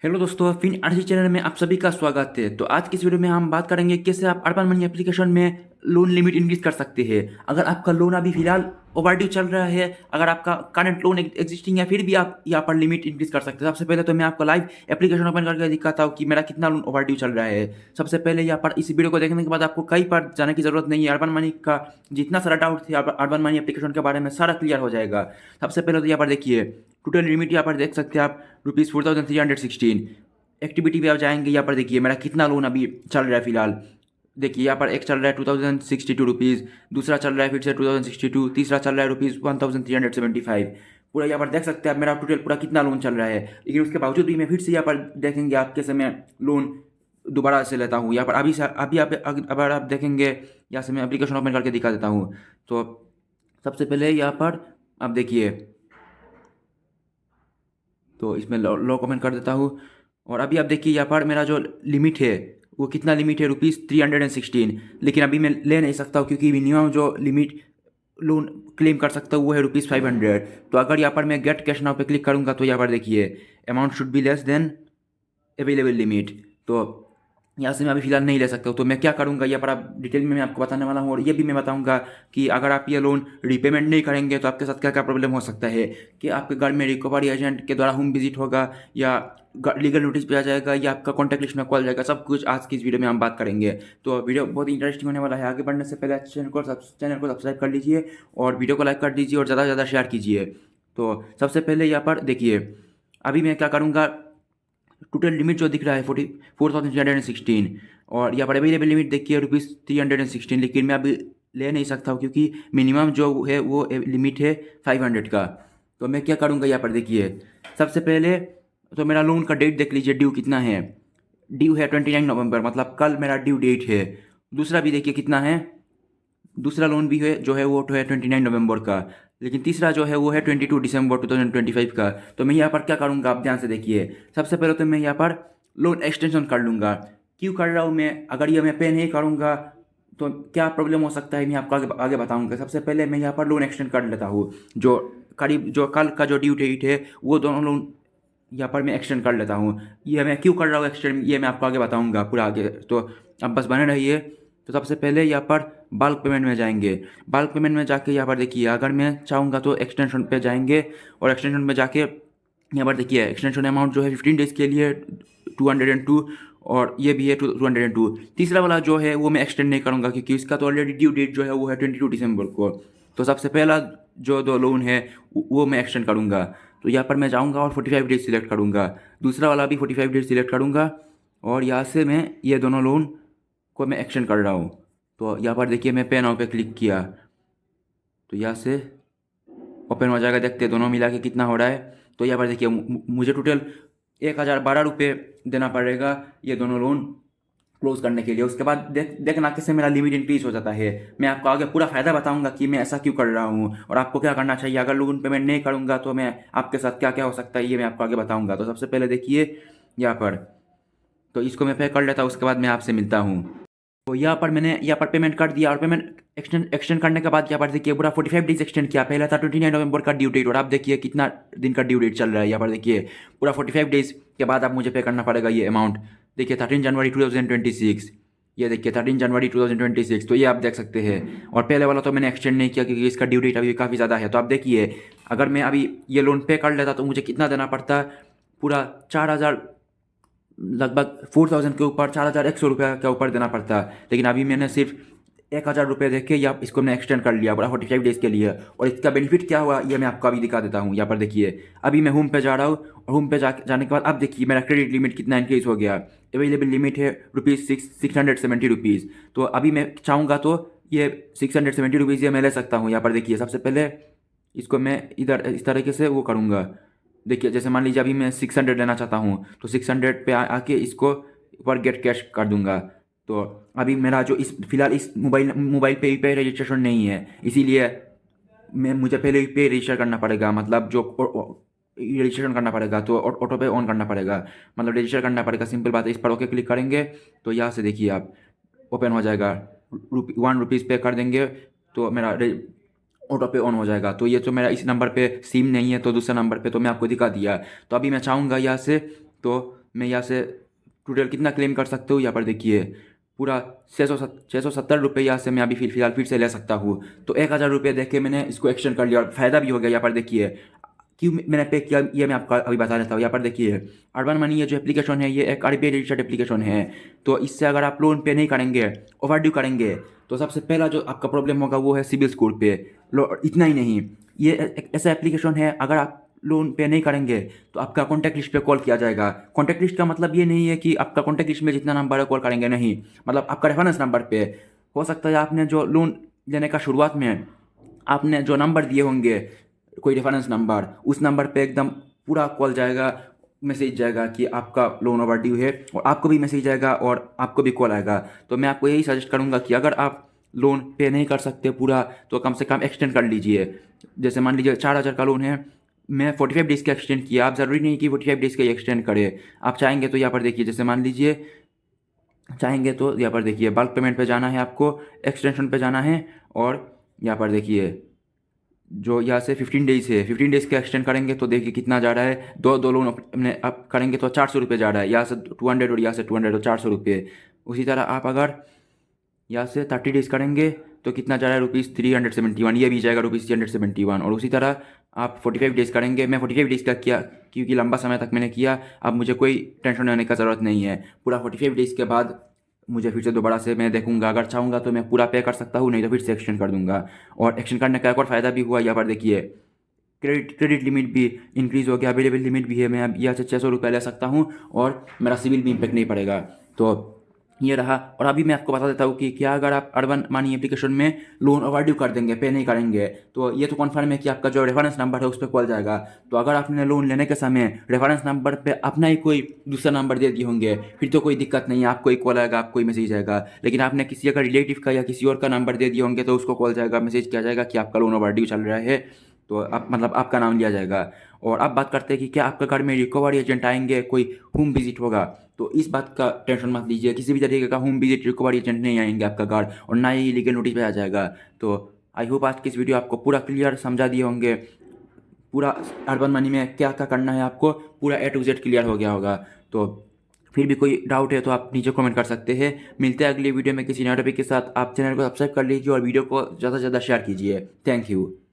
Hello दोस्तों, fin RC channel में आप सभी का स्वागत है। तो आज की इस वीडियो में हम बात करेंगे कैसे आप अर्बन मनी एप्लीकेशन में लोन लिमिट इंक्रीज कर सकते हैं। अगर आपका लोन अभी फिलहाल ओवरड्यू चल रहा है, अगर आपका करंट लोन एग्जिस्टिंग है, फिर भी आप यहाँ पर लिमिट इंक्रीज कर सकते हैं। सबसे पहले तो मैं आपको लाइव एप्लीकेशन ओपन करके दिखाता हूँ कि मेरा कितना लोन ओवरड्यू चल रहा है। सबसे पहले यहाँ पर इस वीडियो को देखने के बाद आपको कहीं पर जाने की जरूरत नहीं है। अर्बन मनी का जितना सारा डाउट थे अर्बन मनी एप्लीकेशन के बारे में सारा क्लियर हो जाएगा। सबसे पहले तो यहाँ पर देखिए टोटल लिमिट यहाँ पर देख सकते हैं आप ₹4316। एक्टिविटी पे आप जाएंगे, यहाँ पर देखिए मेरा कितना लोन अभी चल रहा है फिलहाल। देखिए यहाँ पर एक चल रहा है ₹2062, दूसरा चल रहा है फिर से 2062, तीसरा चल रहा है ₹1375। पूरा यहाँ पर देख सकते हैं आप मेरा टोटल पूरा कितना लोन चल रहा है। लेकिन उसके बावजूद भी मैं फिर से यहाँ पर देखेंगे आप कैसे मैं लोन दोबारा से लेता हूँ। यहाँ पर अभी आप अगर आप देखेंगे, यहाँ से मैं एप्लीकेशन ओपन करके दिखा देता हूँ। तो सबसे पहले यहाँ पर आप देखिए, तो इसमें लॉक ओपन कर देता हूँ। और अभी आप देखिए यहाँ पर मेरा जो लिमिट है वो कितना लिमिट है, ₹316। लेकिन अभी मैं ले नहीं सकता हूँ क्योंकि मिनिमम जो लिमिट लोन क्लेम कर सकता हूँ वो है ₹500। तो अगर यहाँ पर मैं गेट कैश नाउ पे क्लिक करूँगा तो यहाँ पर देखिए amount should be less than available limit. तो यहाँ से मैं अभी फिलहाल नहीं ले सकता हूँ। तो मैं क्या करूँगा यहाँ पर आप डिटेल में मैं आपको बताने वाला हूँ, और ये भी मैं बताऊँगा कि अगर आप ये लोन रीपेमेंट नहीं करेंगे तो आपके साथ क्या क्या प्रॉब्लम हो सकता है। कि आपके घर में रिकवरी एजेंट के द्वारा होम विजिट होगा, या लीगल नोटिस पे आ जाएगा, या आपका कॉन्टैक्ट लिस्ट में कॉल जाएगा। सब कुछ आज की इस वीडियो में हम बात करेंगे। तो वीडियो बहुत ही इंटरेस्टिंग होने वाला है। आगे बढ़ने से पहले चैनल को सब्सक्राइब कर लीजिए और वीडियो को लाइक कर दीजिए और ज़्यादा से ज़्यादा शेयर कीजिए। तो सबसे पहले यहाँ पर देखिए अभी मैं क्या करूँगा, टोटल लिमिट जो दिख रहा है 44,316, और यहाँ पर अवेलेबल लिमिट देखिए ₹316। लेकिन मैं अभी ले नहीं सकता हूँ क्योंकि मिनिमम जो है वो लिमिट है 500 का। तो मैं क्या करूँगा, यहाँ पर देखिए सबसे पहले तो मेरा लोन का डेट देख लीजिए, ड्यू कितना है। ड्यू है 29 नवंबर, मतलब कल मेरा ड्यू डेट है। दूसरा भी देखिए कितना है, दूसरा लोन भी है जो है वो तो है 29 नवंबर का। लेकिन तीसरा जो है वो है 22 दिसंबर 2025 का। तो मैं यहाँ पर क्या करूँगा आप ध्यान से देखिए। सबसे पहले तो मैं यहाँ पर लोन एक्सटेंशन कर लूँगा। क्यों कर रहा हूँ मैं, अगर ये मैं पे नहीं करूँगा तो क्या प्रॉब्लम हो सकता है मैं आपको आगे आगे बताऊँगा। सबसे पहले मैं यहाँ पर लोन एक्सटेंड कर लेता हूँ। जो करीब जो कल का जो ड्यू डेट है वो दोनों लोन यहाँ पर मैं एक्सटेंड कर लेता हूँ। ये मैं क्यों कर रहा हूँ एक्सटेंड, ये मैं आपको आगे बताऊँगा पूरा आगे। तो अब बस बने रहिए। तो सबसे पहले यहाँ पर बल्क पेमेंट में जाएंगे। बल्क पेमेंट में जाके यहाँ पर देखिए अगर मैं चाहूँगा तो एक्सटेंशन पे जाएंगे, और एक्सटेंशन में जाके यहाँ पर देखिए एक्सटेंशन अमाउंट जो है 15 डेज़ के लिए 202, और ये भी है 202। तीसरा वाला जो है वो मैं एक्सटेंड नहीं करूँगा क्योंकि इसका तो ऑलरेडी ड्यू डेट जो है वो है 22 दिसंबर को। तो सबसे पहला जो दो लोन है वो मैं एक्सटेंड करूँगा। तो यहाँ पर मैं जाऊँगा और 45 डेज सिलेक्ट करूँगा। दूसरा वाला भी 45 डेज सिलेक्ट करूँगा, और यहाँ से मैं ये दोनों लोन को मैं एक्सटेंड कर रहा हूँ। तो यहाँ पर देखिए मैं पे नाउ पे क्लिक किया तो यहाँ से ओपन हो जाएगा। देखते हैं दोनों मिला के कितना हो रहा है। तो यहाँ पर देखिए मुझे टोटल ₹1012 देना पड़ेगा ये दोनों लोन क्लोज करने के लिए। उसके बाद देखना कैसे मेरा लिमिट इंक्रीज हो जाता है। मैं आपको आगे पूरा फ़ायदा बताऊंगा कि मैं ऐसा क्यों कर रहा हूँ और आपको क्या करना चाहिए। अगर लोन पेमेंट नहीं करूँगा तो मैं आपके साथ क्या क्या हो सकता है ये मैं आपको आगे बताऊँगा। तो सबसे पहले देखिए यहाँ पर, तो इसको मैं पे कर लेता हूँ, उसके बाद मैं आपसे मिलता हूँ। तो यहाँ पर मैंने यहाँ पर पेमेंट कर दिया, और पेमेंट एक्सटेंड करने के बाद यहाँ पर देखिए पूरा 45 डेज एक्सटेंड किया। पहले था 29 नवंबर का ड्यू डेट, और आप देखिए कितना दिन का ड्यू डेट चल रहा है। यहाँ पर देखिए पूरा 45 डेज के बाद आप मुझे पे करना पड़ेगा ये अमाउंट। देखिए 13 जनवरी 2026, ये देखिए 13 जनवरी 2026। तो ये आप देख सकते हैं। और पहले वाला तो मैंने एक्सटेंड नहीं किया क्योंकि इसका ड्यू डेट अभी काफ़ी ज़्यादा है। तो आप देखिए अगर मैं अभी ये लोन पे कर लेता तो मुझे कितना देना पड़ता, पूरा 4,000, लगभग 4,000 के ऊपर, ₹4,100 के ऊपर देना पड़ता। लेकिन अभी मैंने सिर्फ ₹1,000 दे के या इसको मैं एक्सटेंड कर लिया पूरा 45 डेज़ के लिए। और इसका बेनिफिट क्या हुआ ये मैं आपको अभी दिखा देता हूँ। यहाँ पर देखिए अभी मैं होम पे जा रहा हूँ, और होम पे जाने के बाद अब देखिए मेरा क्रेडिट लिमिट कितना इंक्रीज हो गया। अवेलेबल लिमिट है ₹670। तो अभी मैं चाहूँगा तो ये ₹670 ये मैं ले सकता हूँ। यहाँ पर देखिए सबसे पहले इसको मैं इधर इस तरीके से वो करूँगा। देखिए जैसे मान लीजिए अभी मैं 600 लेना चाहता हूँ तो 600 पे आके इसको ऊपर गेट कैश कर दूंगा। तो अभी मेरा जो इस फिलहाल इस मोबाइल पे पे रजिस्ट्रेशन नहीं है, इसीलिए मुझे पहले पे रजिस्टर करना पड़ेगा, मतलब जो रजिस्ट्रेशन करना पड़ेगा। तो ऑटो पे ऑन करना पड़ेगा, मतलब रजिस्टर करना पड़ेगा। सिंपल बात है। इस पर ओके क्लिक करेंगे तो यहाँ से देखिए आप ओपन हो जाएगा। ₹1 पे कर देंगे तो मेरा ऑटो पे ऑन हो जाएगा। तो ये तो मेरा इस नंबर पे सिम नहीं है, तो दूसरे नंबर पे तो मैं आपको दिखा दिया। तो अभी मैं चाहूँगा यहाँ से तो मैं यहाँ से टोटल कितना क्लेम कर सकता हूँ, यहाँ पर देखिए पूरा 670 रुपये यहाँ से मैं अभी फिलहाल फिर से ले सकता हूँ। तो 1000 रुपये देख के मैंने इसको एक्सटेंड कर लिया और फ़ायदा भी हो गया। यहाँ पर देखिए क्यों मैंने पे किया ये मैं आपको अभी बता देता हूँ। यहाँ पर देखिए अर्बन मनी ये जो एप्लीकेशन है ये एक RBI रजिस्टर्ड एप्लीकेशन है। तो इससे अगर आप लोन पे नहीं करेंगे, ओवरड्यू करेंगे, तो सबसे पहला जो आपका प्रॉब्लम होगा वो है सिबिल स्कोर पे। इतना ही नहीं, ये एक ऐसा एप्लीकेशन है, अगर आप लोन पे नहीं करेंगे तो आपका कॉन्टैक्ट लिस्ट पे कॉल किया जाएगा। कॉन्टैक्ट लिस्ट का मतलब ये नहीं है कि आपका कॉन्टैक्ट लिस्ट में जितना नंबर है कॉल करेंगे, नहीं, मतलब आपका रेफरेंस नंबर पे। हो सकता है आपने जो लोन लेने का शुरुआत में आपने जो नंबर दिए होंगे, कोई रेफरेंस नंबर, उस नंबर पे एकदम पूरा कॉल जाएगा, मैसेज जाएगा कि आपका लोन ओवर ड्यू है, और आपको भी मैसेज आएगा और आपको भी कॉल आएगा। तो मैं आपको यही सजेस्ट करूँगा कि अगर आप लोन पे नहीं कर सकते पूरा, तो कम से कम एक्सटेंड कर लीजिए। जैसे मान लीजिए 4000 का लोन है, मैं 45 डेज़ का एक्सटेंड किया। आप ज़रूरी नहीं कि 45 डेज़ का ही एक्सटेंड करें। आप चाहेंगे तो यहाँ पर देखिए, जैसे मान लीजिए चाहेंगे तो यहाँ पर देखिए बल्क पेमेंट पे जाना है आपको, एक्सटेंशन पे जाना है, और यहाँ पर देखिए जो यहाँ से 15 डेज़ है, 15 डेज़ का एक्सटेंड करेंगे तो देखिए कितना जा रहा है। दो लोन अपने आप करेंगे तो 400 रुपये जा रहा है, यहाँ से 200 और यहाँ से 200 तो 400 रुपये। उसी तरह आप अगर यहाँ से 30 डेज़ करेंगे तो कितना जा रहा है, ₹371, ये भी जाएगा ₹371। और उसी तरह आप 45 डेज़ करेंगे, मैं 45 डेज़ का किया क्योंकि लंबा समय तक मैंने किया। अब मुझे कोई टेंशन लेने का ज़रूरत नहीं है। पूरा 45 डेज़ के बाद मुझे फिर से दोबारा से मैं देखूंगा, अगर चाहूँगा तो मैं पूरा पे कर सकता हूँ, नहीं तो फिर से एक्सटेंड कर दूंगा। और एक्सटेंड करने का एक और फ़ायदा भी हुआ, यहाँ पर देखिए क्रेडिट लिमिट भी इंक्रीज़ हो गया, अवेलेबल लिमिट भी है। मैं अब यहाँ से 600 रुपये ले सकता हूँ और मेरा सिविल भी इम्पेक्ट नहीं पड़ेगा। तो ये रहा। और अभी मैं आपको बता देता हूँ कि क्या अगर आप अर्बन मनी एप्लीकेशन में लोन ओवरड्यू कर देंगे, पे नहीं करेंगे, तो ये तो कन्फर्म है कि आपका जो रेफरेंस नंबर है उस पर कॉल जाएगा। तो अगर आपने लोन लेने के समय रेफरेंस नंबर पे अपना ही कोई दूसरा नंबर दे दिए होंगे, फिर तो कोई दिक्कत नहीं है, आपको ही कॉल आएगा, आपको ही मैसेज आएगा। लेकिन आपने किसी अगर रिलेटिव का या किसी और का नंबर दे दिए होंगे तो उसको कॉल जाएगा, मैसेज किया जाएगा कि आपका लोन ओवरड्यू चल रहा है, तो आप मतलब आपका नाम लिया जाएगा। और अब बात करते हैं कि क्या आपका घर में रिकवरी एजेंट आएंगे, कोई होम विजिट होगा। तो इस बात का टेंशन मत लीजिए, किसी भी तरीके का होम विजिट रिकवरी एजेंट नहीं आएंगे आपका घर, और ना ही लीगल नोटिस पे आ जाएगा। तो आई होप आज की इस वीडियो आपको पूरा क्लियर समझा दिए होंगे, पूरा अर्बन मनी में क्या क्या करना है आपको पूरा A to Z क्लियर हो गया होगा। तो फिर भी कोई डाउट है तो आप नीचे कमेंट कर सकते हैं। मिलते हैं अगली वीडियो में किसी नए टॉपिक के साथ। आप चैनल को सब्सक्राइब कर लीजिए और वीडियो को ज़्यादा से ज़्यादा शेयर कीजिए। Thank you.